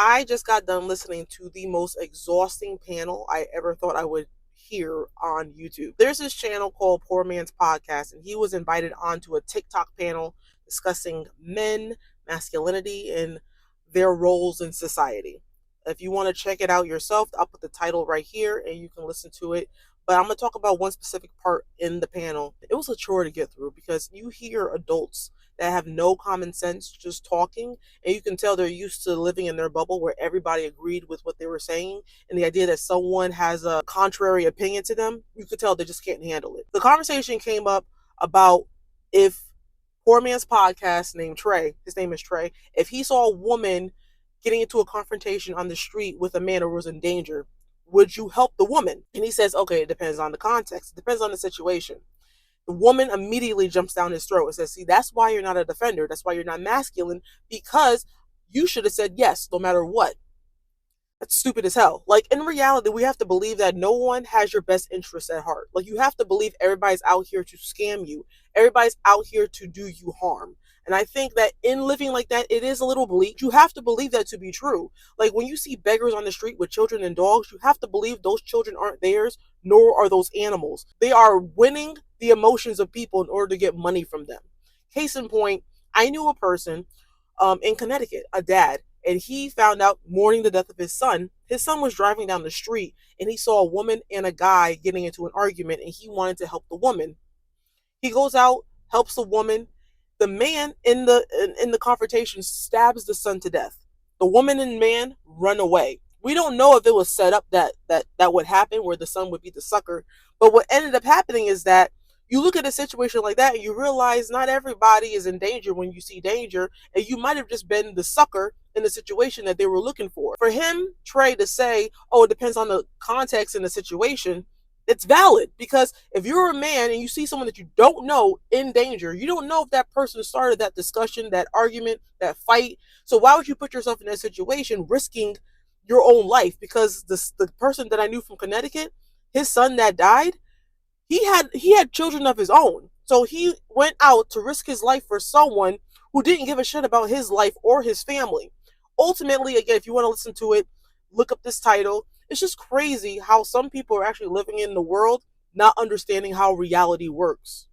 I just got done listening to the most exhausting panel I ever thought I would hear on YouTube. There's this channel called Poor Man's Podcast, and he was invited onto a TikTok panel discussing men, masculinity, and their roles in society. If you want to check it out yourself, I'll put the title right here and you can listen to it. But I'm going to talk about one specific part in the panel. It was a chore to get through because you hear adults that have no common sense just talking, and you can tell they're used to living in their bubble where everybody agreed with what they were saying, and the idea that someone has a contrary opinion to them, you could tell they just can't handle it. The conversation came up about if Poor Man's Podcast named Trey, his name is Trey, if he saw a woman getting into a confrontation on the street with a man who was in danger, would you help the woman? And he says, okay, it depends on the context. It depends on the situation. The woman immediately jumps down his throat and says, see, that's why you're not a defender. That's why you're not masculine, because you should have said yes, no matter what. That's stupid as hell. Like, in reality, we have to believe that no one has your best interests at heart. Like, you have to believe everybody's out here to scam you. Everybody's out here to do you harm. And I think that in living like that, it is a little bleak. You have to believe that to be true. Like, when you see beggars on the street with children and dogs, you have to believe those children aren't theirs, nor are those animals. They are winning the emotions of people in order to get money from them. Case in point, I knew a person in Connecticut, a dad, and he found out mourning the death of his son. His son was driving down the street and he saw a woman and a guy getting into an argument, and he wanted to help the woman. He goes out, helps the woman. The man in the confrontation stabs the son to death. The woman and man run away. We don't know if it was set up that would happen where the son would be the sucker, but what ended up happening is that you look at a situation like that and you realize not everybody is in danger when you see danger, and you might have just been the sucker in the situation that they were looking for. For him, Trey, to say, oh, it depends on the context and the situation, it's valid, because if you're a man and you see someone that you don't know in danger, you don't know if that person started that discussion, that argument, that fight. So why would you put yourself in that situation risking your own life? Because the person that I knew from Connecticut, his son that died, he had children of his own. So he went out to risk his life for someone who didn't give a shit about his life or his family. Ultimately, again, if you want to listen to it, look up this title. It's just crazy how some people are actually living in the world not understanding how reality works.